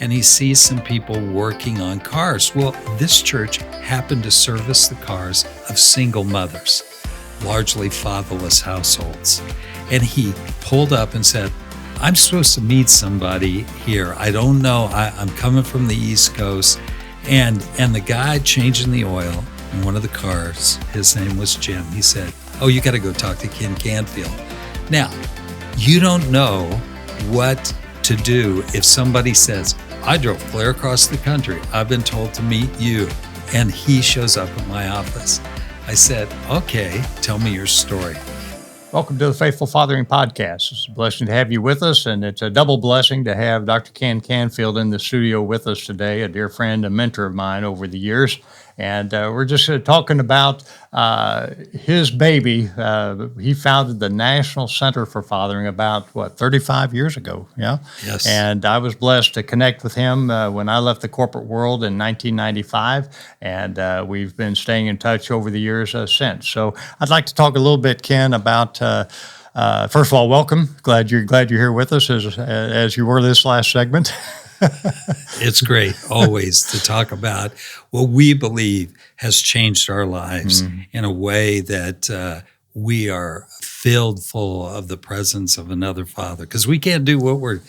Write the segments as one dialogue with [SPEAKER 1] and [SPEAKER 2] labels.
[SPEAKER 1] and he sees some people working on cars. Well, this church happened to service the cars of single mothers, largely fatherless households. And he pulled up and said, I'm supposed to meet somebody here. I don't know. I'm coming from the East Coast. And the guy changing the oil in one of the cars, his name was Jim. He said, oh, you got to go talk to Ken Canfield. Now, you don't know what to do if somebody says, I drove clear across the country. I've been told to meet you. And he shows up at my office. I said, okay, tell me your story.
[SPEAKER 2] Welcome to the Faithful Fathering Podcast. It's a blessing to have you with us, and it's a double blessing to have Dr. Ken Canfield in the studio with us today, a dear friend, a mentor of mine over the years. And we're just talking about his baby. He founded the National Center for Fathering about, 35 years ago? Yeah?
[SPEAKER 1] Yes.
[SPEAKER 2] And I was blessed to connect with him when I left the corporate world in 1995, and we've been staying in touch over the years since. So I'd like to talk a little bit, Ken, about first of all, welcome. Glad you're here with us as you were this last segment.
[SPEAKER 1] It's great always to talk about what we believe has changed our lives in a way that we are filled full of the presence of another Father, because we can't do what we're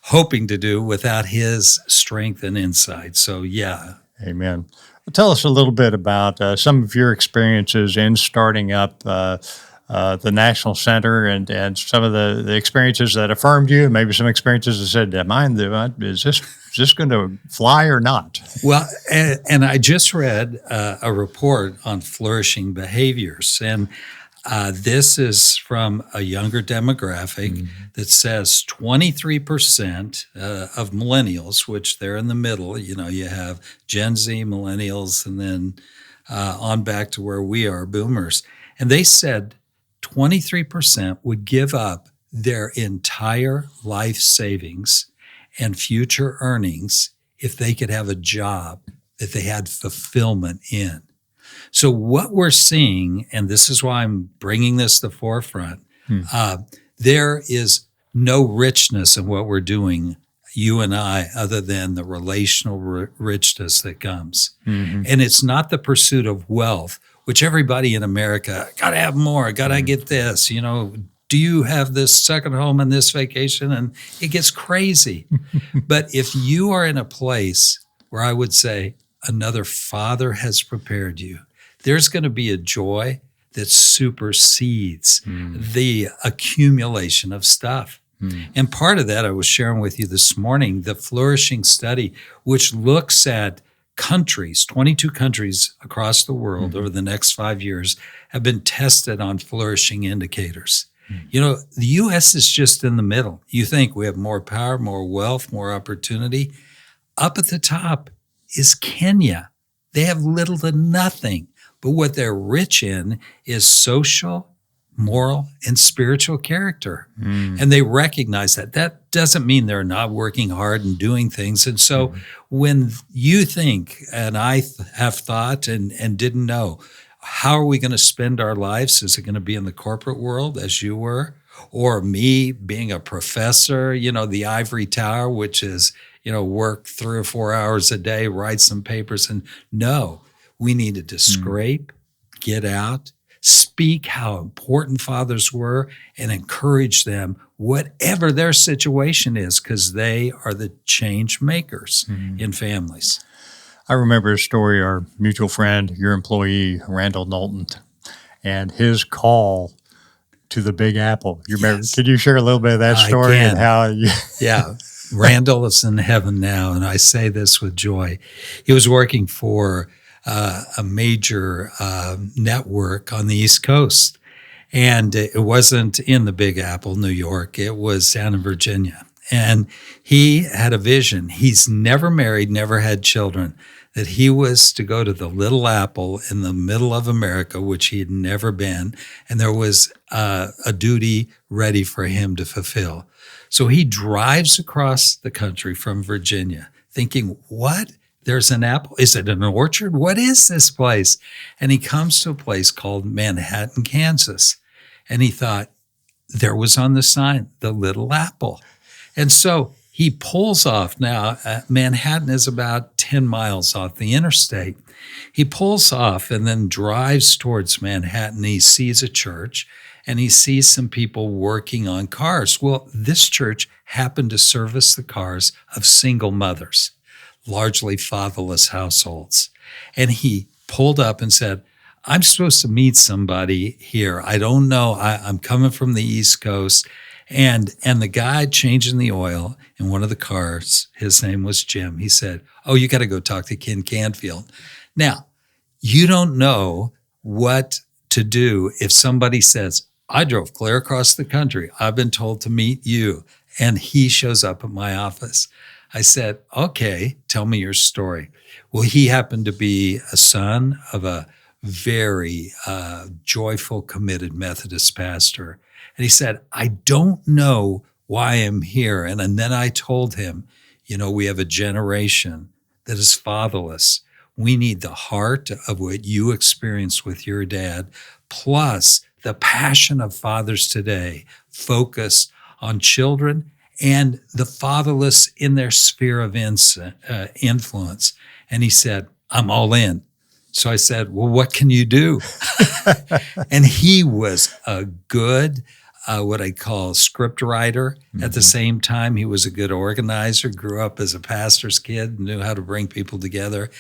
[SPEAKER 1] hoping to do without His strength and insight. So, yeah.
[SPEAKER 2] Amen. Well, tell us a little bit about some of your experiences in starting up the National Center and some of the experiences that affirmed you, and maybe some experiences that said, is this going to fly or not?
[SPEAKER 1] Well, and I just read a report on flourishing behaviors, and this is from a younger demographic that says 23% of millennials, which they're in the middle, you have Gen Z, millennials, and then on back to where we are, boomers, and they said 23% would give up their entire life savings and future earnings if they could have a job that they had fulfillment in. So what we're seeing, and this is why I'm bringing this to the forefront, there is no richness in what we're doing, you and I, other than the relational richness that comes. And it's not the pursuit of wealth, which everybody in America, got to have more, got to get this, do you have this second home and this vacation? And it gets crazy. But if you are in a place where I would say another Father has prepared you, there's going to be a joy that supersedes the accumulation of stuff. And part of that I was sharing with you this morning, the flourishing study, which looks at countries, 22 countries across the world over the next 5 years have been tested on flourishing indicators. The U.S. is just in the middle. You think we have more power, more wealth, more opportunity. Up at the top is Kenya. They have little to nothing, but what they're rich in is social, moral, and spiritual character. And they recognize that. That doesn't mean they're not working hard and doing things. And so when you think, and I have thought and didn't know, how are we going to spend our lives? Is it going to be in the corporate world as you were? Or me being a professor, the ivory tower, which is, work 3 or 4 hours a day, write some papers. And no, we needed to scrape, get out, speak how important fathers were, and encourage them, whatever their situation is, because they are the change makers in families.
[SPEAKER 2] I remember a story, our mutual friend, your employee, Randall Knowlton, and his call to the Big Apple. You remember? Could you share a little bit of that story and how you...
[SPEAKER 1] Yeah. Randall is in heaven now, and I say this with joy. He was working for a major network on the East Coast, and it wasn't in the Big Apple, New York. It was down in Virginia. And he had a vision. He's never married, never had children, that he was to go to the Little Apple in the middle of America, which he had never been, and there was a duty ready for him to fulfill. So he drives across the country from Virginia thinking, what? There's an apple? Is it an orchard? What is this place? And he comes to a place called Manhattan, Kansas. And he thought, there was on the sign, the Little Apple. And so he pulls off. Now, Manhattan is about 10 miles off the interstate. He pulls off and then drives towards Manhattan. He sees a church and he sees some people working on cars. Well, this church happened to service the cars of single mothers, largely fatherless households. And he pulled up and said, I'm supposed to meet somebody here. I don't know. I'm coming from the East Coast. And the guy changing the oil in one of the cars, his name was Jim. He said, oh, you got to go talk to Ken Canfield. Now, you don't know what to do if somebody says, I drove clear across the country. I've been told to meet you. And he shows up at my office. I said, okay, tell me your story. Well, he happened to be a son of a very joyful, committed Methodist pastor. And he said, I don't know why I'm here. And then I told him, we have a generation that is fatherless. We need the heart of what you experienced with your dad, plus the passion of fathers today, focused on children and the fatherless in their sphere of influence. And he said, I'm all in. So I said, well, what can you do? And he was a good, what I call script writer. Mm-hmm. At the same time, he was a good organizer, grew up as a pastor's kid, knew how to bring people together.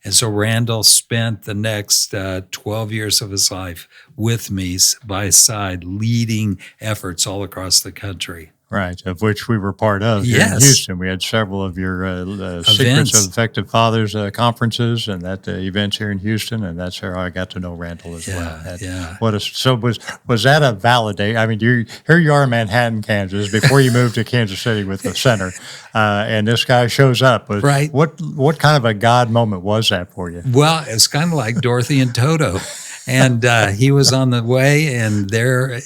[SPEAKER 1] And so Randall spent the next 12 years of his life with me by his side, leading efforts all across the country.
[SPEAKER 2] Right, of which we were part of here
[SPEAKER 1] Yes.
[SPEAKER 2] in Houston. We had several of your Secrets of Effective Fathers conferences and that events here in Houston, and that's how I got to know Randall as well.
[SPEAKER 1] Yeah.
[SPEAKER 2] Was that a validate? I mean, here you are in Manhattan, Kansas, before you moved to Kansas City with the center, and this guy shows up.
[SPEAKER 1] Right.
[SPEAKER 2] What kind of a God moment was that for you?
[SPEAKER 1] Well, it's kind of like Dorothy and Toto. And he was on the way, and there,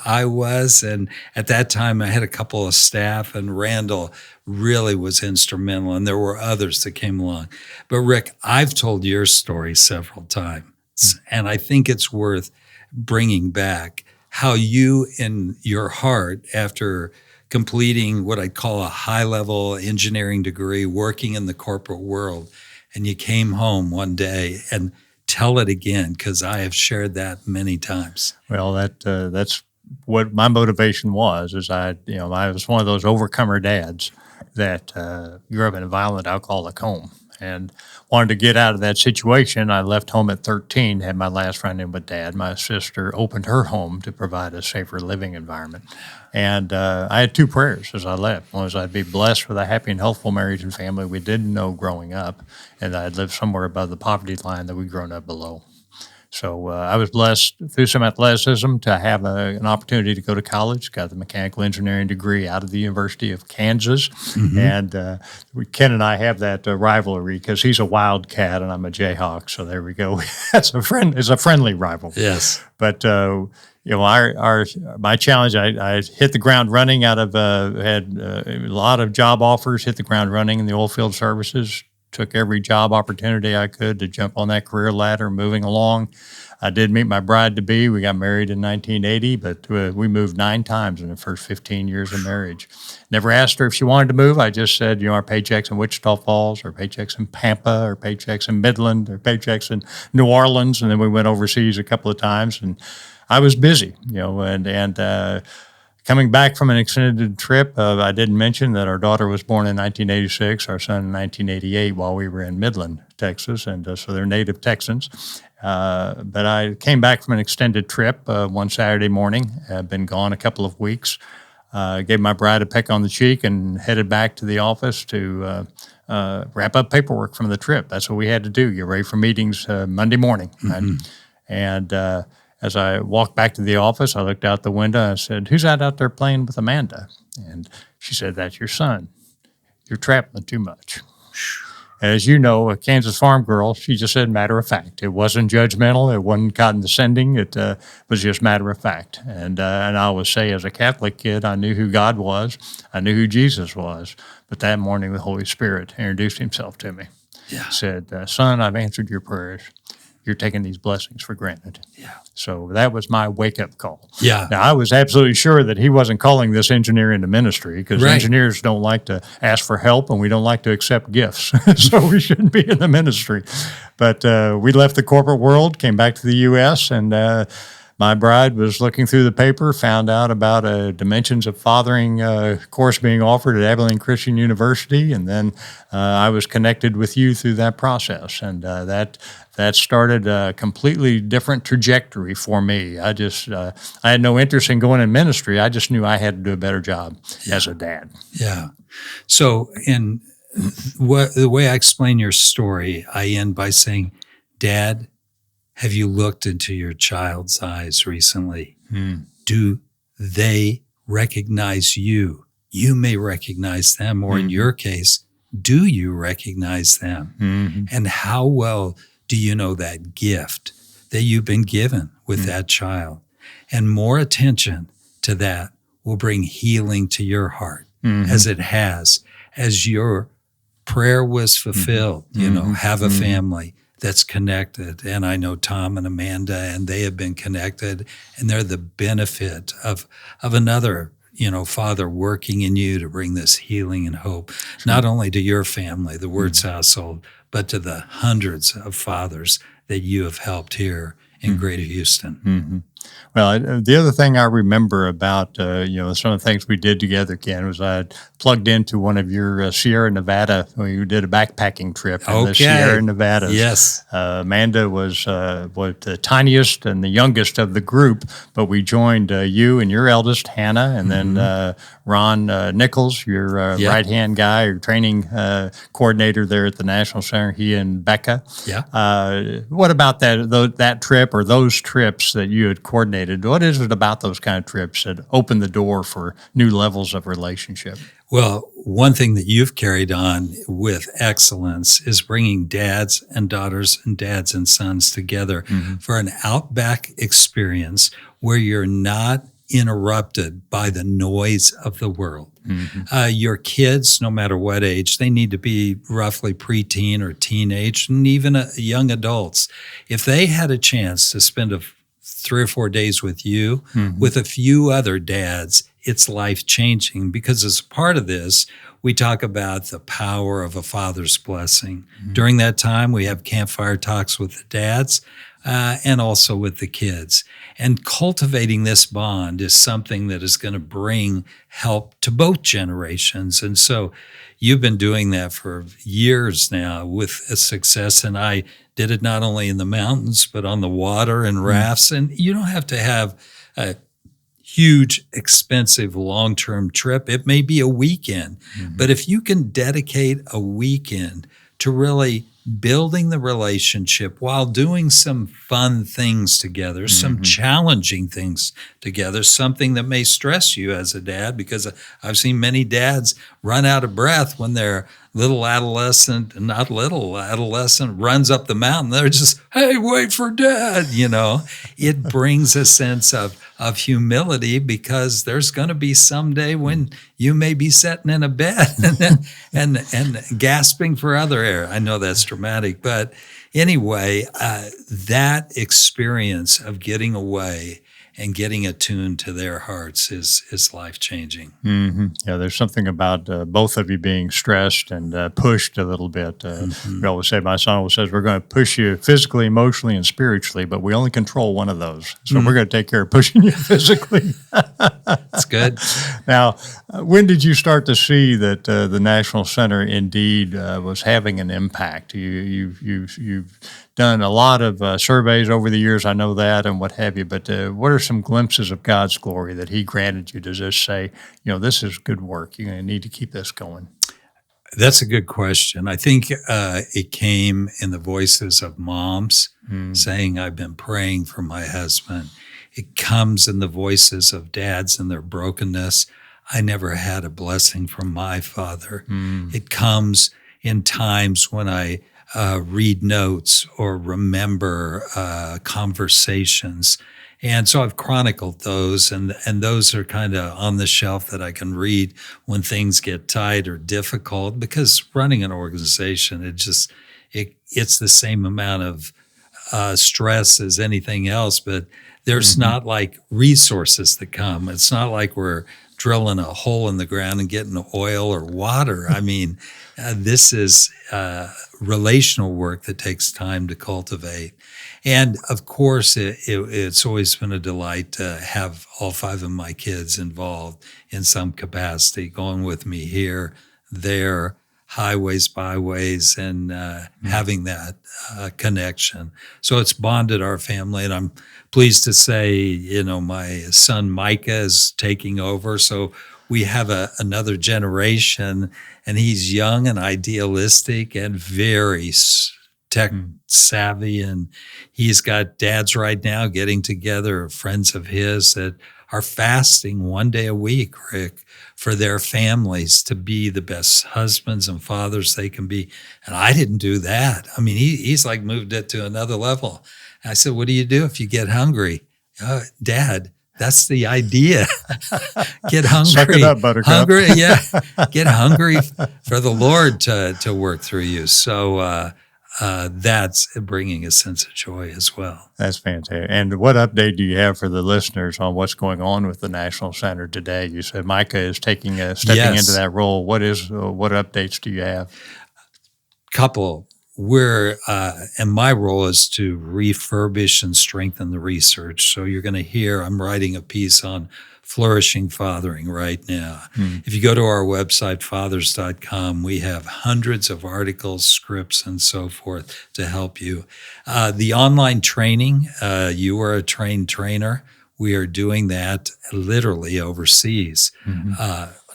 [SPEAKER 1] I was. And at that time, I had a couple of staff, and Randall really was instrumental. And there were others that came along. But Rick, I've told your story several times, and I think it's worth bringing back how you, in your heart, after completing what I call a high-level engineering degree, working in the corporate world, and you came home one day and tell it again, because I have shared that many times.
[SPEAKER 2] Well, that's what my motivation was. Is I was one of those overcomer dads that grew up in a violent alcoholic home and wanted to get out of that situation. I left home at 13, had my last run-in with Dad. My sister opened her home to provide a safer living environment. And I had two prayers as I left. One was I'd be blessed with a happy and healthful marriage and family we didn't know growing up, and I'd live somewhere above the poverty line that we'd grown up below. So I was blessed through some athleticism to have an opportunity to go to college, got the mechanical engineering degree out of the University of Kansas. Mm-hmm. And Ken and I have that rivalry because he's a Wildcat and I'm a Jayhawk. So there we go. It's a friendly rival.
[SPEAKER 1] Yes.
[SPEAKER 2] But my challenge, I hit the ground running had a lot of job offers, hit the ground running in the oil field services, took every job opportunity I could to jump on that career ladder moving along. I did meet my bride-to-be. We got married in 1980, but we moved 9 times in the first 15 years of marriage. Never asked her if she wanted to move. I just said, our paychecks in Wichita Falls, or paychecks in Pampa, or paychecks in Midland, or paychecks in New Orleans, and then we went overseas a couple of times, and I was busy, and coming back from an extended trip, I didn't mention that our daughter was born in 1986, our son in 1988 while we were in Midland, Texas, and so they're native Texans. But I came back from an extended trip one Saturday morning. I'd been gone a couple of weeks. Gave my bride a peck on the cheek and headed back to the office to wrap up paperwork from the trip. That's what we had to do, get ready for meetings Monday morning. Mm-hmm. And as I walked back to the office, I looked out the window and I said, "Who's that out there playing with Amanda?" And she said, "That's your son. You're traveling too much." As you know, a Kansas farm girl, she just said matter of fact. It wasn't judgmental. It wasn't condescending. It was just matter of fact. And I always say, as a Catholic kid, I knew who God was. I knew who Jesus was. But that morning, the Holy Spirit introduced himself to me.
[SPEAKER 1] Yeah.
[SPEAKER 2] Said, "Son, I've answered your prayers. you're taking these blessings for granted.
[SPEAKER 1] Yeah.
[SPEAKER 2] So that was my wake-up call.
[SPEAKER 1] Yeah.
[SPEAKER 2] Now, I was absolutely sure that he wasn't calling this engineer into ministry, because
[SPEAKER 1] Right.
[SPEAKER 2] engineers don't like to ask for help, and we don't like to accept gifts. So we shouldn't be in the ministry. But we left the corporate world, came back to the U.S., and my bride was looking through the paper, found out about a Dimensions of Fathering course being offered at Abilene Christian University, and then I was connected with you through that process, and that started a completely different trajectory for me. I had no interest in going in ministry. I just knew I had to do a better job as a dad.
[SPEAKER 1] Yeah. So, the way I explain your story, I end by saying, Dad, have you looked into your child's eyes recently? Do they recognize you? You may recognize them, or in your case, do you recognize them? And how well do you know that gift that you've been given with that child? And more attention to that will bring healing to your heart, as it has, as your prayer was fulfilled, have a family that's connected. And I know Tom and Amanda, and they have been connected, and they're the benefit of another, father working in you to bring this healing and hope, not only to your family, the Wertz household, but to the hundreds of fathers that you have helped here in Greater Houston.
[SPEAKER 2] Well, the other thing I remember about, some of the things we did together, Ken, was I plugged into one of your Sierra Nevada. We did a backpacking trip in the Sierra Nevadas.
[SPEAKER 1] Yes.
[SPEAKER 2] Amanda was the tiniest and the youngest of the group, but we joined you and your eldest, Hannah, and then Ron Nichols, your right-hand guy, your training coordinator there at the National Center, he and Becca.
[SPEAKER 1] Yeah.
[SPEAKER 2] What about that trip, or those trips that you had coordinated? What is it about those kind of trips that open the door for new levels of relationship?
[SPEAKER 1] Well, one thing that you've carried on with excellence is bringing dads and daughters and dads and sons together for an outback experience where you're not interrupted by the noise of the world. Your kids, no matter what age, they need to be roughly preteen or teenage, and even young adults. If they had a chance to spend 3 or 4 days with you, with a few other dads, it's life-changing, because as part of this, we talk about the power of a father's blessing. During that time, we have campfire talks with the dads and also with the kids. And cultivating this bond is something that is going to bring help to both generations. And so you've been doing that for years now with a success, and I did it not only in the mountains, but on the water and rafts. And you don't have to have a huge, expensive, long-term trip. It may be a weekend, but if you can dedicate a weekend to really building the relationship while doing some fun things together, some challenging things together, something that may stress you as a dad, because I've seen many dads run out of breath when their little adolescent runs up the mountain. They're just, hey, wait for dad, It brings a sense of humility, because there's going to be someday when you may be sitting in a bed and gasping for other air. I know that's dramatic, but anyway, that experience of getting away and getting attuned to their hearts is life-changing.
[SPEAKER 2] Yeah, there's something about both of you being stressed and pushed a little bit. We always say, my son always says, we're going to push you physically, emotionally, and spiritually, but we only control one of those. So we're going to take care of pushing you physically.
[SPEAKER 1] That's good.
[SPEAKER 2] Now, when did you start to see that the National Center indeed was having an impact? You've done a lot of surveys over the years, I know that, and what have you, but what are some glimpses of God's glory that he granted you to just say, this is good work, you're going to need to keep this going?
[SPEAKER 1] That's a good question. I think it came in the voices of moms saying, I've been praying for my husband. It comes in the voices of dads and their brokenness. I never had a blessing from my father. It comes in times when I read notes or remember conversations. And so I've chronicled those, and those are kind of on the shelf that I can read when things get tight or difficult, because running an organization, it's the same amount of stress as anything else, but there's not like resources that come. It's not like we're drilling a hole in the ground and getting oil or water. I mean, this is relational work that takes time to cultivate. And of course, it's always been a delight to have all 5 of my kids involved in some capacity, going with me here, there, highways, byways, and having that connection. So it's bonded our family, and I'm pleased to say, my son Micah is taking over. So we have another generation, and he's young and idealistic and very tech savvy, and he's got dads right now getting together, friends of his that are fasting one day a week, Rick, for their families to be the best husbands and fathers they can be. And I didn't do that. I mean, he's like moved it to another level. And I said, what do you do if you get hungry? Dad, that's the idea. Get hungry.
[SPEAKER 2] Suck it up, Buttercup.
[SPEAKER 1] Hungry, yeah. Get hungry for the Lord to work through you. So that's bringing a sense of joy as well.
[SPEAKER 2] That's fantastic. And what update do you have for the listeners on what's going on with the National Center today? You said Micah is stepping into that role. What updates do you have?
[SPEAKER 1] Couple. And my role is to refurbish and strengthen the research. So you're going to hear, I'm writing a piece on flourishing fathering right now. If you go to our website, fathers.com, we have hundreds of articles, scripts, and so forth to help you. The online training, you are a trained trainer. We are doing that literally overseas,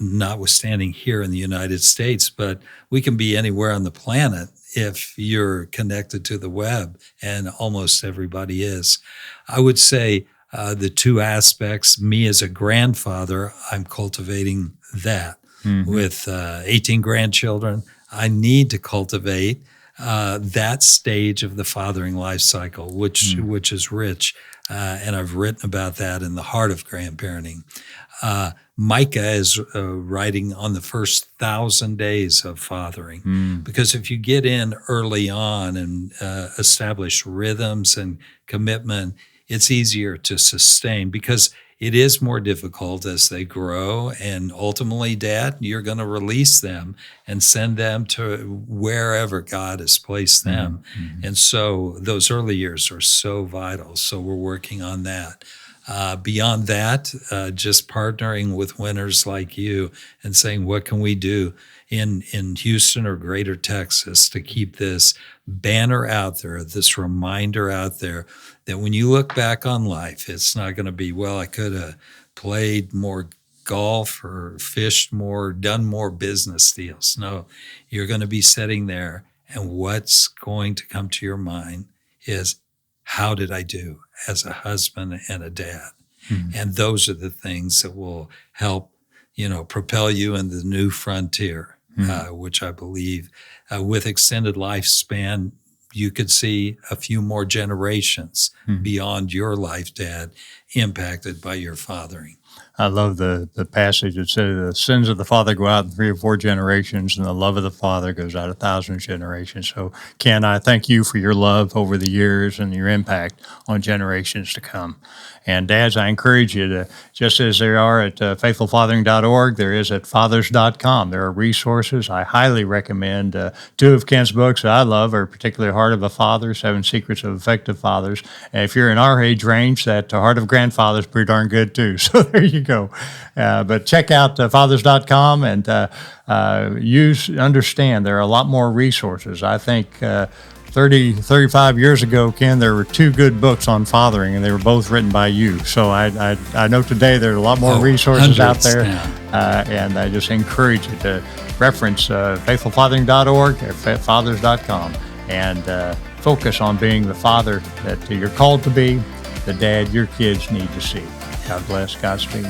[SPEAKER 1] notwithstanding here in the United States, but we can be anywhere on the planet if you're connected to the web, and almost everybody is. I would say the 2 aspects, me as a grandfather, I'm cultivating that. With 18 grandchildren, I need to cultivate that stage of the fathering life cycle, which is rich. And I've written about that in The Heart of Grandparenting. Micah is writing on the first 1,000 days of fathering, because if you get in early on and establish rhythms and commitment, it's easier to sustain, because it is more difficult as they grow. And ultimately, Dad, you're going to release them and send them to wherever God has placed them. And so those early years are so vital. So we're working on that. Beyond that, just partnering with winners like you and saying, what can we do in Houston or greater Texas to keep this banner out there, this reminder out there that when you look back on life, it's not going to be, well, I could have played more golf or fished more, done more business deals. No, you're going to be sitting there, and what's going to come to your mind is, how did I do as a husband and a dad? And those are the things that will help, propel you in the new frontier, which I believe with extended lifespan, you could see a few more generations beyond your life, Dad, impacted by your fathering.
[SPEAKER 2] I love the passage that says the sins of the father go out in 3 or 4 generations, and the love of the father goes out 1,000 generations. So, Ken, I thank you for your love over the years and your impact on generations to come. And dads, I encourage you to, just as there are at faithfulfathering.org, there is at fathers.com. There are resources. I highly recommend 2 of Ken's books that I love are particularly Heart of a Father, 7 Secrets of Effective Fathers. And if you're in our age range, that Heart of Grandfather is pretty darn good too. So there you go. But check out fathers.com and understand there are a lot more resources. I think 35 years ago, Ken, there were 2 good books on fathering, and they were both written by you. So I know today there are a lot more resources out there, and I just encourage you to reference faithfulfathering.org or fathers.com and focus on being the father that you're called to be, the dad your kids need to see. God bless. Godspeed.